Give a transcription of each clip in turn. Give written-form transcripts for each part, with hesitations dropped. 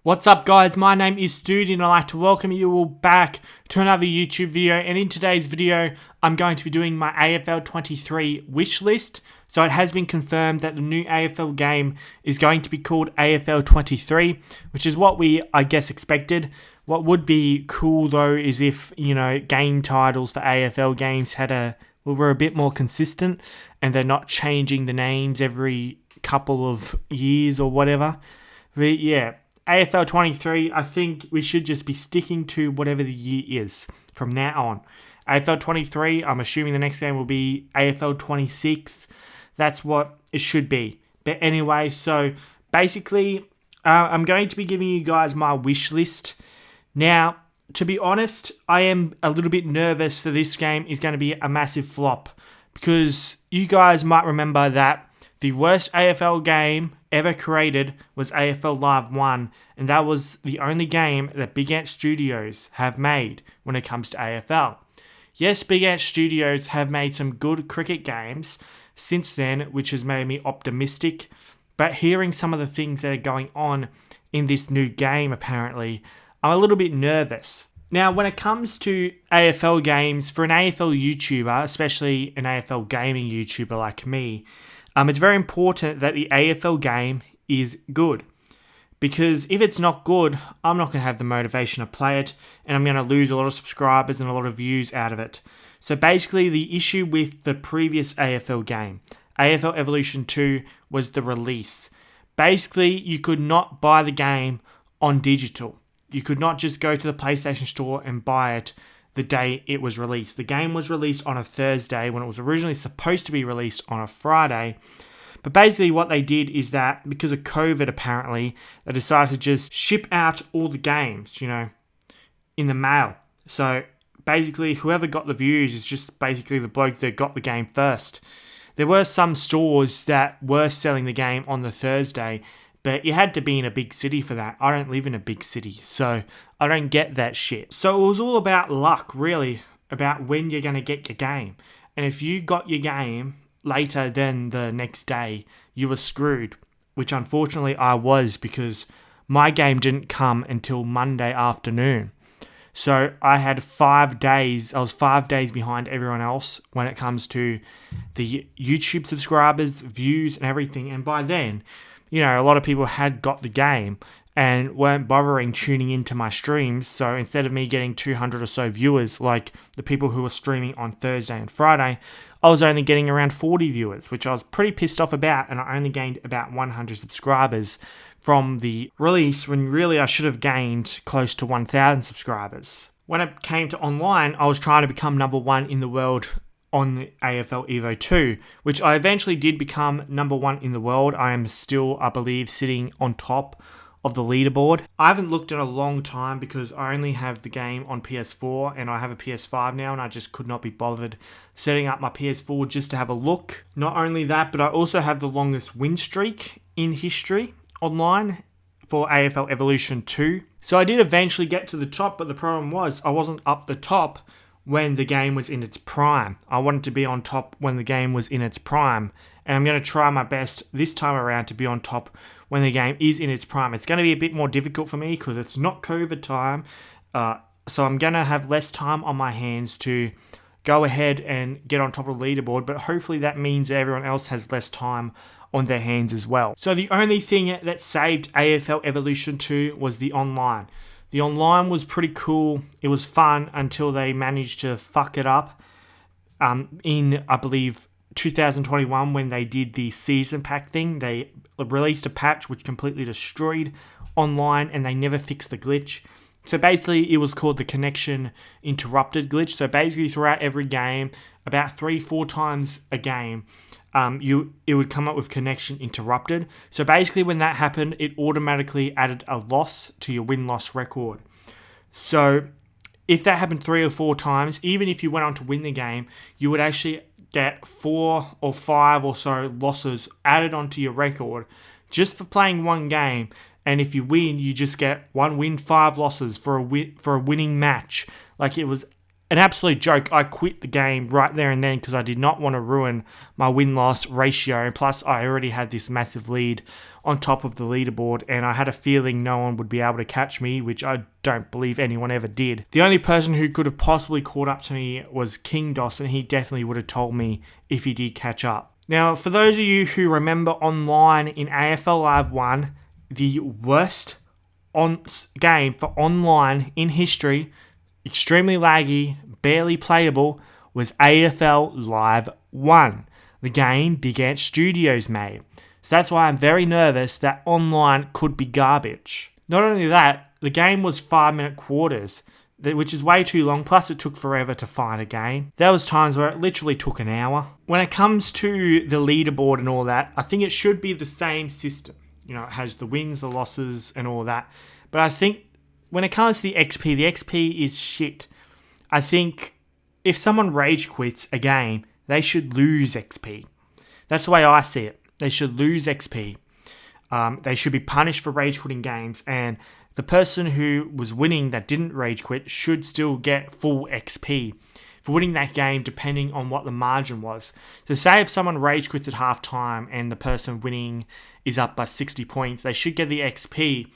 What's up guys, my name is Stoody and I'd like to welcome you all back to another YouTube video, and in today's video I'm going to be doing my AFL 23 wish list. So it has been confirmed that the new AFL game is going to be called AFL 23, which is what we, I guess, expected. What would be cool though is if, game titles for AFL games were a bit more consistent and they're not changing the names every couple of years or whatever. But yeah, AFL 23, I think we should just be sticking to whatever the year is from now on. AFL 23, I'm assuming the next game will be AFL 26. That's what it should be. But anyway, so basically, I'm going to be giving you guys my wish list. Now, to be honest, I am a little bit nervous that this game is going to be a massive flop, because you guys might remember that the worst AFL game ever created was AFL Live 1, and that was the only game that Big Ant Studios have made when it comes to AFL. Yes, Big Ant Studios have made some good cricket games since then, which has made me optimistic, but hearing some of the things that are going on in this new game, apparently, I'm a little bit nervous. Now, when it comes to AFL games, for an AFL YouTuber, especially an AFL gaming YouTuber like me, it's very important that the AFL game is good, because if it's not good, I'm not going to have the motivation to play it, and I'm going to lose a lot of subscribers and a lot of views out of it. So basically, the issue with the previous AFL game, AFL Evolution 2, was the release. Basically, you could not buy the game on digital. You could not just go to the PlayStation Store and buy it the day it was released. The game was released on a Thursday when it was originally supposed to be released on a Friday. But basically what they did is that, because of COVID apparently, they decided to just ship out all the games, in the mail. So basically whoever got the views is just basically the bloke that got the game first. There were some stores that were selling the game on the Thursday, but you had to be in a big city for that. I don't live in a big city, so I don't get that shit. So it was all about luck, really, about when you're going to get your game. And if you got your game later than the next day, you were screwed, which unfortunately I was, because my game didn't come until Monday afternoon. So I had 5 days. I was 5 days behind everyone else when it comes to the YouTube subscribers, views, and everything. And by then, a lot of people had got the game and weren't bothering tuning into my streams. So instead of me getting 200 or so viewers, like the people who were streaming on Thursday and Friday, I was only getting around 40 viewers, which I was pretty pissed off about, and I only gained about 100 subscribers from the release, when really I should have gained close to 1,000 subscribers. When it came to online, I was trying to become number 1 in the world on the AFL Evo 2, which I eventually did become number 1 in the world. I am still, I believe, sitting on top of the leaderboard. I haven't looked in a long time because I only have the game on PS4 and I have a PS5 now, and I just could not be bothered setting up my PS4 just to have a look. Not only that, but I also have the longest win streak in history online for AFL Evolution 2. So I did eventually get to the top, but the problem was I wasn't up the top when the game was in its prime. I wanted to be on top when the game was in its prime, and I'm going to try my best this time around to be on top when the game is in its prime. It's going to be a bit more difficult for me because it's not COVID time, so I'm going to have less time on my hands to go ahead and get on top of the leaderboard, but hopefully that means everyone else has less time on their hands as well. So the only thing that saved AFL Evolution 2 was the online. The online was pretty cool. It was fun until they managed to fuck it up in, I believe, 2021 when they did the season pack thing. They released a patch which completely destroyed online, and they never fixed the glitch. So basically it was called the connection interrupted glitch. So basically throughout every game, about 3-4 times a game, it would come up with connection interrupted. So basically when that happened, it automatically added a loss to your win-loss record. So if that happened 3 or 4 times, even if you went on to win the game, you would actually get 4 or 5 or so losses added onto your record just for playing one game. And if you win, you just get 1 win, 5 losses for a winning match. Like, it was an absolute joke. I quit the game right there and then because I did not want to ruin my win-loss ratio. Plus, I already had this massive lead on top of the leaderboard, and I had a feeling no one would be able to catch me, which I don't believe anyone ever did. The only person who could have possibly caught up to me was King Doss, and he definitely would have told me if he did catch up. Now, for those of you who remember online in AFL Live 1, the worst game for online in history, extremely laggy, barely playable, was AFL Live 1, the game Big Ant Studios made. So that's why I'm very nervous that online could be garbage. Not only that, the game was 5-minute quarters, which is way too long, plus it took forever to find a game. There was times where it literally took an hour. When it comes to the leaderboard and all that, I think it should be the same system. You know, it has the wins, the losses, and all that. But I think when it comes to the XP is shit. I think if someone rage quits a game, they should lose XP. That's the way I see it. They should lose XP. They should be punished for rage quitting games, and the person who was winning that didn't rage quit should still get full XP for winning that game, depending on what the margin was. So say if someone rage quits at halftime and the person winning is up by 60 points, they should get the XP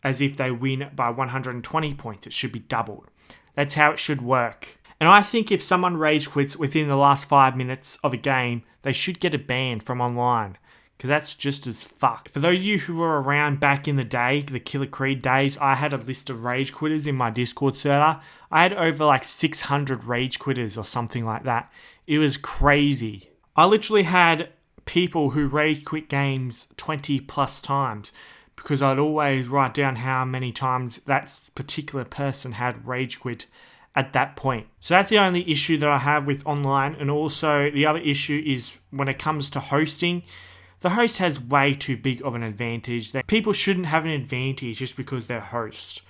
as if they win by 120 points. It should be doubled. That's how it should work. And I think if someone rage quits within the last 5 minutes of a game, they should get a ban from online, because that's just as fucked. For those of you who were around back in the day, the Killer Creed days, I had a list of rage quitters in my Discord server. I had over like 600 rage quitters or something like that. It was crazy. I literally had people who rage quit games 20 plus times, because I'd always write down how many times that particular person had rage quit at that point. So that's the only issue that I have with online. And also the other issue is when it comes to hosting, the host has way too big of an advantage. People shouldn't have an advantage just because they're hosts.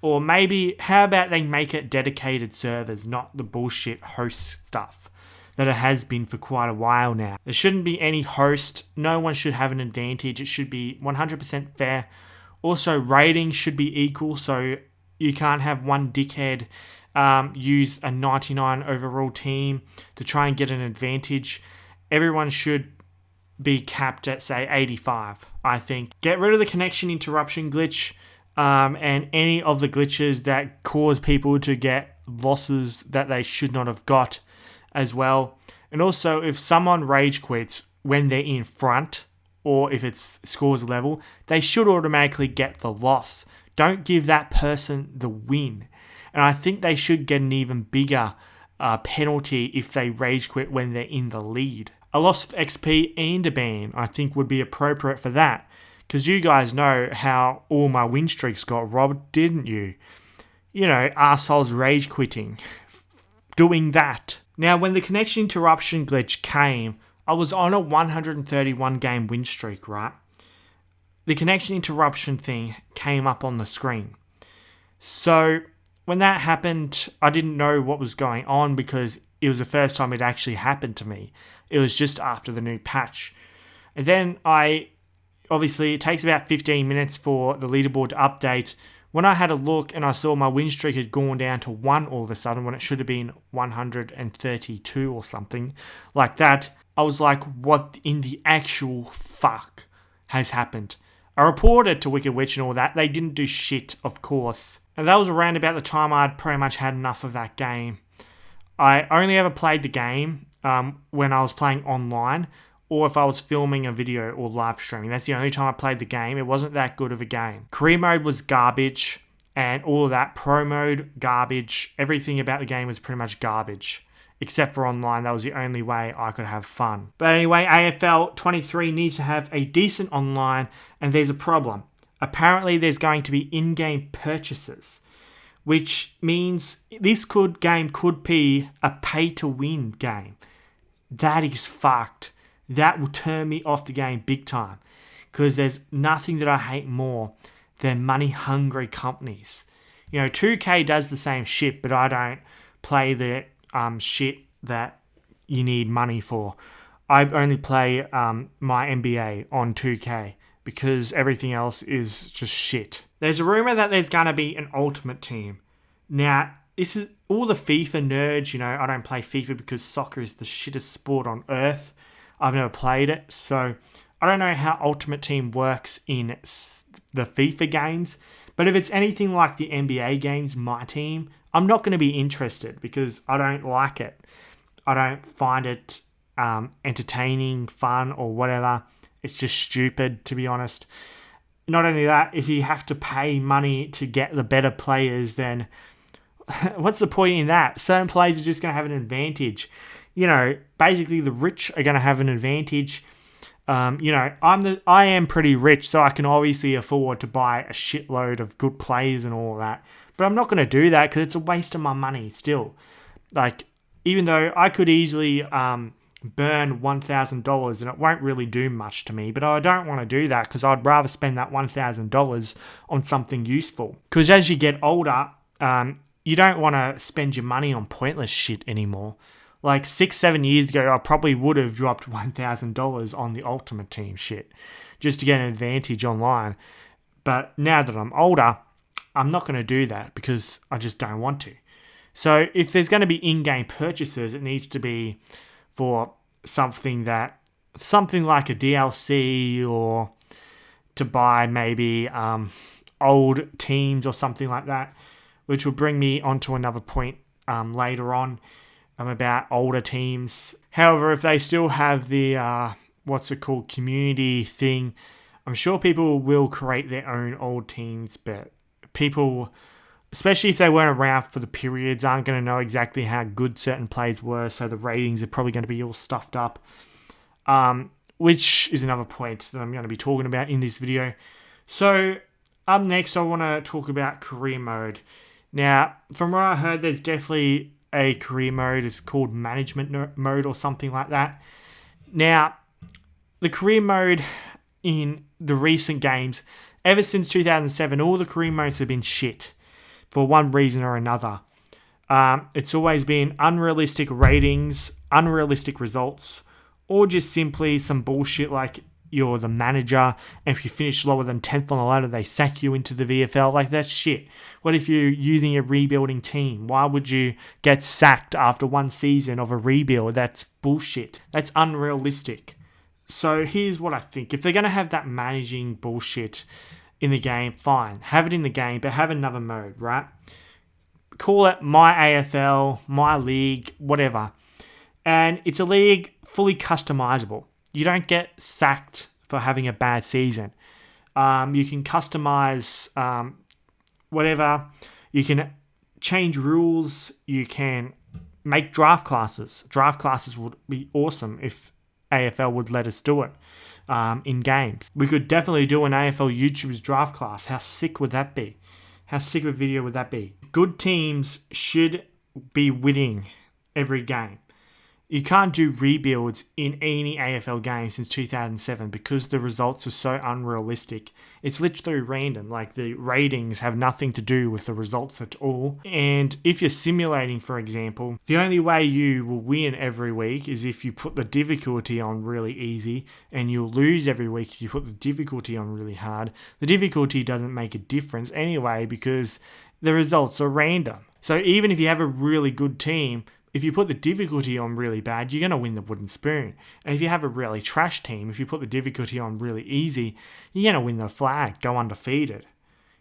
Or maybe, how about they make it dedicated servers, not the bullshit host stuff that it has been for quite a while now. There shouldn't be any host. No one should have an advantage. It should be 100% fair. Also, ratings should be equal, so you can't have one dickhead use a 99 overall team to try and get an advantage. Everyone should be capped at, say, 85, I think. Get rid of the connection interruption glitch and any of the glitches that cause people to get losses that they should not have got as well. And also, if someone rage quits when they're in front, or if it's scores level, they should automatically get the loss. Don't give that person the win. And I think they should get an even bigger penalty if they rage quit when they're in the lead. A loss of XP and a ban, I think, would be appropriate for that. Because you guys know how all my win streaks got robbed, didn't you? You know, assholes rage quitting. Doing that. Now, when the connection interruption glitch came, I was on a 131 game win streak, right? The connection interruption thing came up on the screen. So when that happened, I didn't know what was going on because it was the first time it actually happened to me. It was just after the new patch. And then obviously it takes about 15 minutes for the leaderboard to update. When I had a look and I saw my win streak had gone down to 1 all of a sudden when it should have been 132 or something like that, I was like, what in the actual fuck has happened? I reported to Wicked Witch and all that. They didn't do shit, of course. And that was around about the time I'd pretty much had enough of that game. I only ever played the game when I was playing online, or if I was filming a video or live streaming. That's the only time I played the game. It wasn't that good of a game. Career mode was garbage, and all of that. Pro mode, garbage. Everything about the game was pretty much garbage. Except for online, that was the only way I could have fun. But anyway, AFL 23 needs to have a decent online, and there's a problem. Apparently, there's going to be in-game purchases, which means this game could be a pay-to-win game. That is fucked. That will turn me off the game big time, because there's nothing that I hate more than money-hungry companies. You know, 2K does the same shit, but I don't play the shit that you need money for. I only play my NBA on 2K because everything else is just shit. There's a rumor that there's going to be an ultimate team. Now, this is all the FIFA nerds, I don't play FIFA because soccer is the shittest sport on earth. I've never played it, so I don't know how Ultimate Team works in the FIFA games. But if it's anything like the NBA games, my team, I'm not going to be interested because I don't like it. I don't find it entertaining, fun, or whatever. It's just stupid, to be honest. Not only that, if you have to pay money to get the better players, then what's the point in that? Certain players are just going to have an advantage. Basically the rich are going to have an advantage. I am pretty rich, so I can obviously afford to buy a shitload of good players and all that. But I'm not going to do that because it's a waste of my money still. Like, even though I could easily burn $1,000 and it won't really do much to me, but I don't want to do that because I'd rather spend that $1,000 on something useful. Because as you get older, you don't want to spend your money on pointless shit anymore. Like 6-7 years ago, I probably would have dropped $1,000 on the Ultimate Team shit just to get an advantage online. But now that I'm older, I'm not going to do that because I just don't want to. So if there's going to be in-game purchases, it needs to be for something like a DLC or to buy maybe old teams or something like that, which will bring me onto another point later on. About older teams. However, if they still have the community thing, I'm sure people will create their own old teams, but people, especially if they weren't around for the periods, aren't going to know exactly how good certain players were, so the ratings are probably going to be all stuffed up, which is another point that I'm going to be talking about in this video. So up next, I want to talk about career mode. Now, from what I heard, there's definitely a career mode. It's called management mode or something like that. Now, the career mode in the recent games, ever since 2007, all the career modes have been shit for one reason or another. It's always been unrealistic ratings, unrealistic results, or just simply some bullshit like you're the manager, and if you finish lower than 10th on the ladder, they sack you into the VFL. Like, that's shit. What if you're using a rebuilding team? Why would you get sacked after one season of a rebuild? That's bullshit. That's unrealistic. So here's what I think. If they're going to have that managing bullshit in the game, fine. Have it in the game, but have another mode, right? Call it My AFL, My League, whatever. And it's a league fully customizable. You don't get sacked for having a bad season. You can customize whatever. You can change rules. You can make draft classes. Draft classes would be awesome if AFL would let us do it in games. We could definitely do an AFL YouTuber's draft class. How sick would that be? How sick of a video would that be? Good teams should be winning every game. You can't do rebuilds in any AFL game since 2007 because the results are so unrealistic. It's literally random. Like, the ratings have nothing to do with the results at all. And if you're simulating, for example, the only way you will win every week is if you put the difficulty on really easy, and you'll lose every week if you put the difficulty on really hard. The difficulty doesn't make a difference anyway because the results are random. So even if you have a really good team, if you put the difficulty on really bad, you're going to win the wooden spoon. And if you have a really trash team, if you put the difficulty on really easy, you're going to win the flag, go undefeated.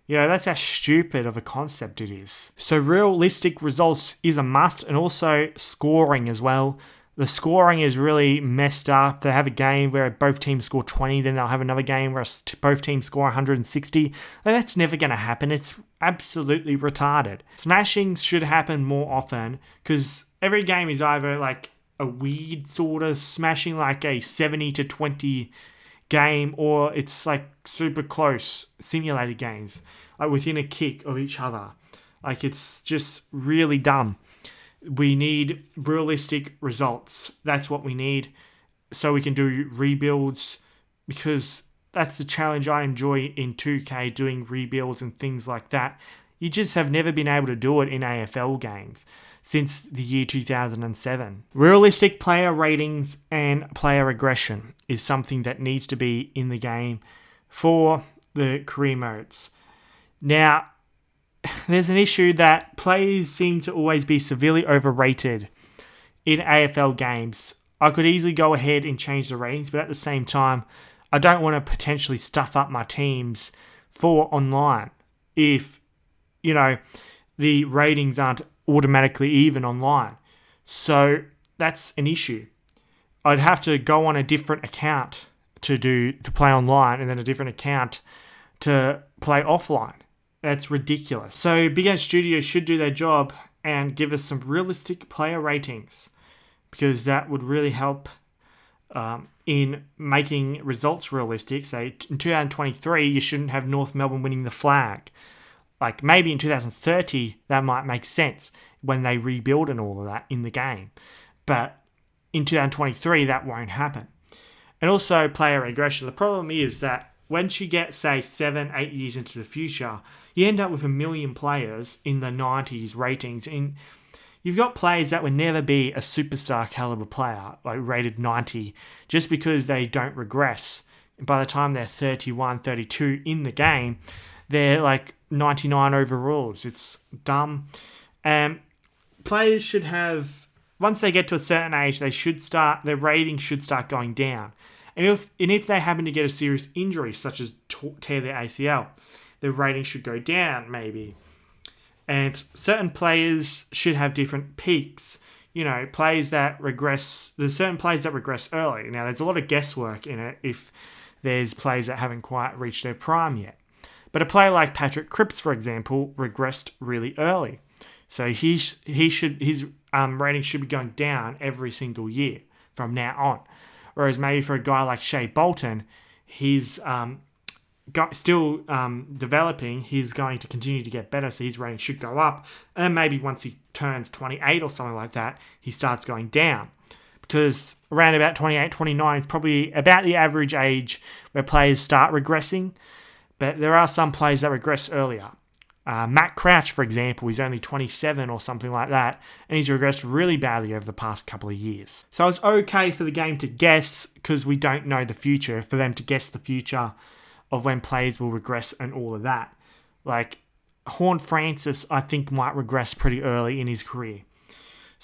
That's how stupid of a concept it is. So realistic results is a must, and also scoring as well. The scoring is really messed up. They have a game where both teams score 20, then they'll have another game where both teams score 160. And that's never going to happen. It's absolutely retarded. Smashing should happen more often because every game is either like a weird sort of smashing, like a 70-20 game, or it's like super close simulated games, like within a kick of each other. Like, it's just really dumb. We need realistic results. That's what we need, so we can do rebuilds, because that's the challenge I enjoy in 2K, doing rebuilds and things like that. You just have never been able to do it in AFL games since the year 2007. Realistic player ratings and player aggression is something that needs to be in the game for the career modes. Now, there's an issue that players seem to always be severely overrated in AFL games. I could easily go ahead and change the ratings, but at the same time, I don't want to potentially stuff up my teams for online if, the ratings aren't automatically even online. So that's an issue. I'd have to go on a different account to play online and then a different account to play offline. That's ridiculous. So Big Game Studios should do their job and give us some realistic player ratings, because that would really help in making results realistic. Say in 2023, you shouldn't have North Melbourne winning the flag. Like maybe in 2030, that might make sense when they rebuild and all of that in the game. But in 2023, that won't happen. And also player regression. The problem is that once you get, say, 7-8 years into the future, you end up with 1 million players in the 90s ratings. And you've got players that would never be a superstar caliber player, like rated 90, just because they don't regress. And by the time they're 31, 32 in the game, they're like 99 overalls. It's dumb. And players should have, once they get to a certain age, their rating should start going down. And if they happen to get a serious injury, such as tear their ACL, their rating should go down maybe. And certain players should have different peaks. Players that regress. There's certain players that regress early. Now, there's a lot of guesswork in it if there's players that haven't quite reached their prime yet. But a player like Patrick Cripps, for example, regressed really early. So his rating should be going down every single year from now on. Whereas maybe for a guy like Shea Bolton, he's still developing. He's going to continue to get better, so his rating should go up. And maybe once he turns 28 or something like that, he starts going down. Because around about 28, 29 is probably about the average age where players start regressing. But there are some players that regress earlier. Matt Crouch, for example, is only 27 or something like that, and he's regressed really badly over the past couple of years. So it's okay for the game to guess, because we don't know the future, for them to guess the future of when players will regress and all of that. Like, Horn Francis, I think, might regress pretty early in his career.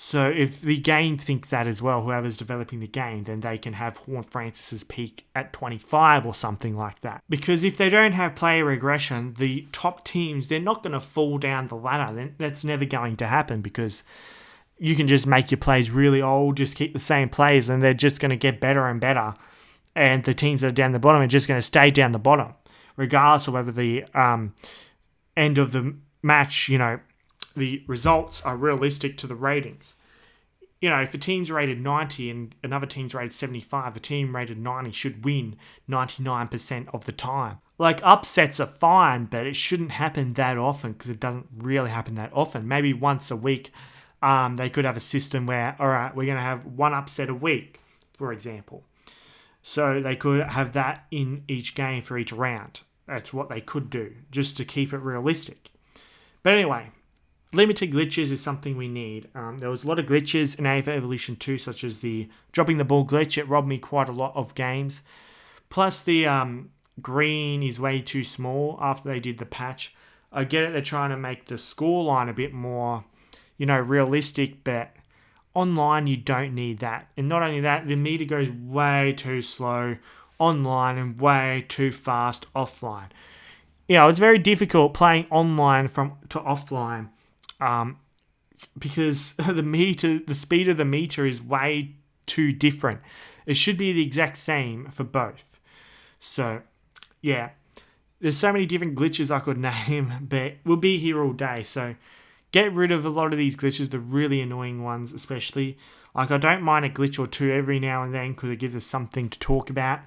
So if the game thinks that as well, whoever's developing the game, then they can have Horn Francis's peak at 25 or something like that. Because if they don't have player regression, the top teams, they're not going to fall down the ladder. That's never going to happen, because you can just make your players really old, just keep the same players, and they're just going to get better and better. And the teams that are down the bottom are just going to stay down the bottom, regardless of whether the end of the match, the results are realistic to the ratings. If a team's rated 90 and another team's rated 75, the team rated 90 should win 99% of the time. Like, upsets are fine, but it shouldn't happen that often, because it doesn't really happen that often. Maybe once a week, they could have a system where, all right, we're going to have one upset a week, for example. So they could have that in each game for each round. That's what they could do, just to keep it realistic. But anyway, limited glitches is something we need. There was a lot of glitches in AFL Evolution 2, such as the dropping the ball glitch. It robbed me quite a lot of games. Plus the green is way too small after they did the patch. I get it, they're trying to make the scoreline a bit more, realistic, but online you don't need that. And not only that, the meter goes way too slow online and way too fast offline. It's very difficult playing online to offline. Because the speed of the meter is way too different. It should be the exact same for both. So, yeah, there's so many different glitches I could name, but we'll be here all day. So, get rid of a lot of these glitches, the really annoying ones especially. Like, I don't mind a glitch or two every now and then, because it gives us something to talk about,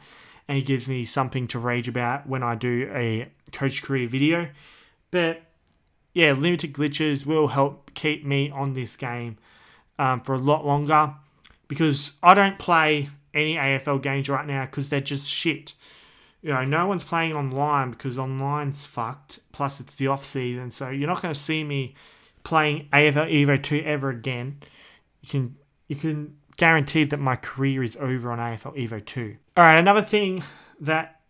and it gives me something to rage about when I do a coach career video. But yeah, limited glitches will help keep me on this game for a lot longer, because I don't play any AFL games right now because they're just shit. No one's playing online because online's fucked, plus it's the off-season, so you're not going to see me playing AFL Evo 2 ever again. You can guarantee that my career is over on AFL Evo 2. Alright, another thing that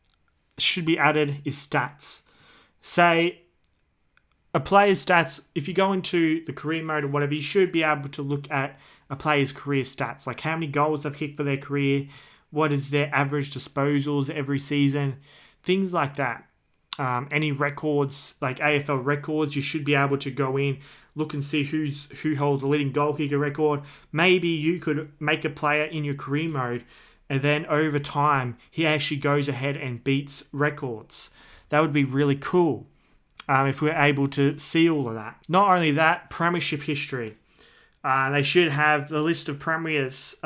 should be added is stats. Say, a player's stats, if you go into the career mode or whatever, you should be able to look at a player's career stats, like how many goals they've kicked for their career, what is their average disposals every season, things like that. Any records, like AFL records, you should be able to go in, look and see who holds a leading goal kicker record. Maybe you could make a player in your career mode, and then over time, he actually goes ahead and beats records. That would be really cool. If we're able to see all of that. Not only that, premiership history. They should have the list of premiers,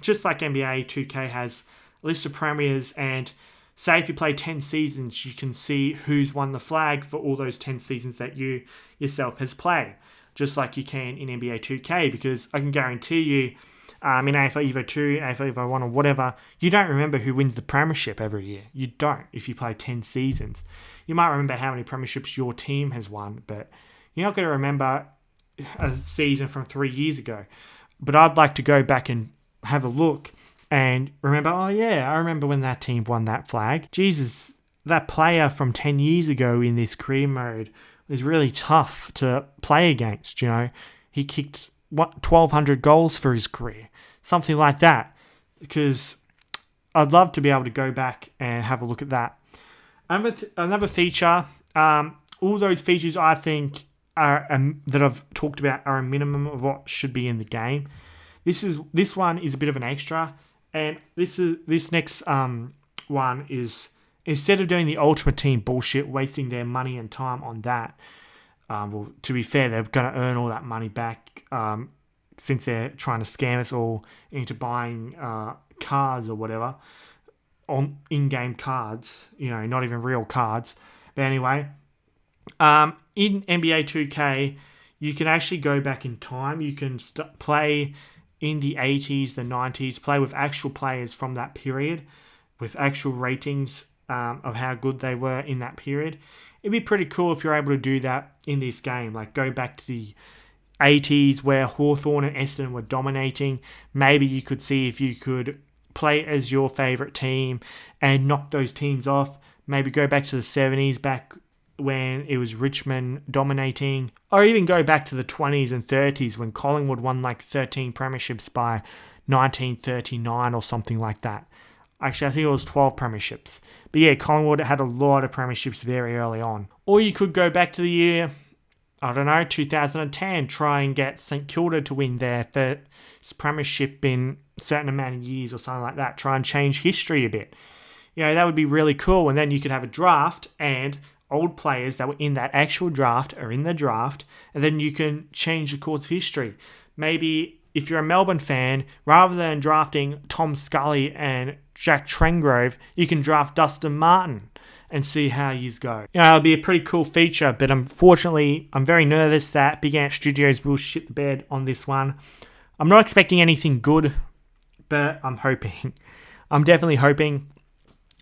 just like NBA 2K has a list of premiers, and say if you play 10 seasons, you can see who's won the flag for all those 10 seasons that you yourself has played, just like you can in NBA 2K, because I can guarantee you, in AFL Evo 2, AFL Evo 1 or whatever, you don't remember who wins the premiership every year. You don't if you play 10 seasons. You might remember how many premierships your team has won, but you're not going to remember a season from 3 years ago. But I'd like to go back and have a look and remember, oh yeah, I remember when that team won that flag. Jesus, that player from 10 years ago in this career mode was really tough to play against, you know. He kicked 1,200 goals for his career, something like that, because I'd love to be able to go back and have a look at that. Another feature, all those features I think are that I've talked about are a minimum of what should be in the game. This one is a bit of an extra, and this next one is, instead of doing the Ultimate Team bullshit, wasting their money and time on that. Well, to be fair, they're going to earn all that money back since they're trying to scam us all into buying cards or whatever, on in-game cards, you know, not even real cards. But anyway, in NBA 2K, you can actually go back in time. You can play in the 80s, the 90s, play with actual players from that period, with actual ratings of how good they were in that period. It'd be pretty cool if you're able to do that in this game, like go back to the 80s where Hawthorn and Essendon were dominating. Maybe you could see if you could play as your favourite team and knock those teams off. Maybe go back to the 70s, back when it was Richmond dominating, or even go back to the 20s and 30s when Collingwood won like 13 premierships by 1939 or something like that. Actually, I think it was 12 premierships. But yeah, Collingwood had a lot of premierships very early on. Or you could go back to the year, I don't know, 2010, try and get St Kilda to win their first premiership in a certain amount of years or something like that. Try and change history a bit. You know, that would be really cool. And then you could have a draft and old players that were in that actual draft are in the draft, and then you can change the course of history. Maybe if you're a Melbourne fan, rather than drafting Tom Scully and Jack Trengrove, you can draft Dustin Martin and see how yous go. You know, it'll be a pretty cool feature, but unfortunately, I'm very nervous that Big Ant Studios will shit the bed on this one. I'm not expecting anything good, but I'm hoping. I'm definitely hoping.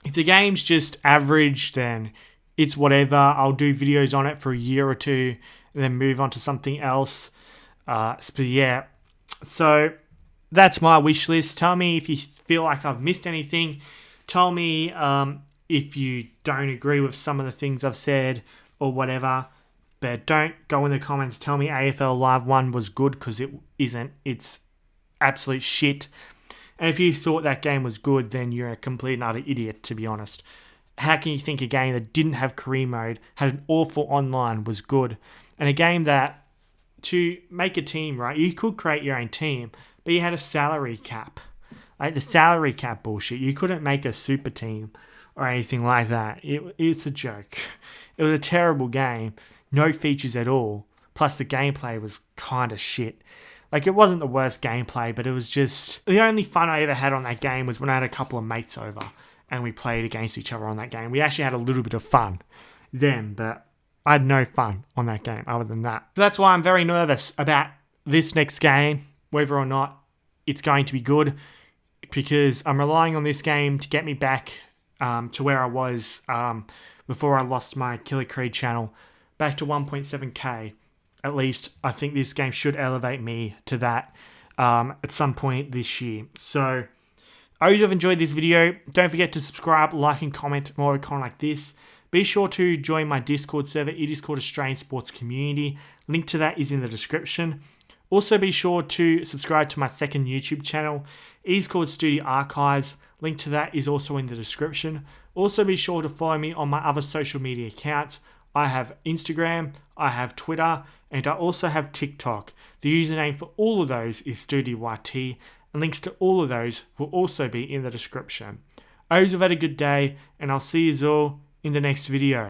If the game's just average, then it's whatever. I'll do videos on it for a year or two and then move on to something else. But yeah, so that's my wish list. Tell me if you feel like I've missed anything. Tell me if you don't agree with some of the things I've said or whatever. But don't go in the comments. Tell me AFL Live 1 was good, because it isn't. It's absolute shit. And if you thought that game was good, then you're a complete and utter idiot, to be honest. How can you think a game that didn't have career mode, had an awful online, was good? And a game that, to make a team, right, you could create your own team, but you had a salary cap. Like the salary cap bullshit. You couldn't make a super team or anything like that. It's a joke. It was a terrible game. No features at all. Plus the gameplay was kind of shit. Like, it wasn't the worst gameplay, but it was just... The only fun I ever had on that game was when I had a couple of mates over and we played against each other on that game. We actually had a little bit of fun then, but I had no fun on that game other than that. So that's why I'm very nervous about this next game, whether or not it's going to be good, because I'm relying on this game to get me back to where I was before I lost my Killer Creed channel, back to 1.7k. At least I think this game should elevate me to that at some point this year. So I hope you've enjoyed this video. Don't forget to subscribe, like, and comment more content like this. Be sure to join my Discord server. It is called Australian Sports Community. Link to that is in the description. Also be sure to subscribe to my second YouTube channel. It is called Stoody Archives. Link to that is also in the description. Also be sure to follow me on my other social media accounts. I have Instagram, I have Twitter, and I also have TikTok. The username for all of those is StoodyYT, and links to all of those will also be in the description. I hope you've had a good day, and I'll see you all in the next video.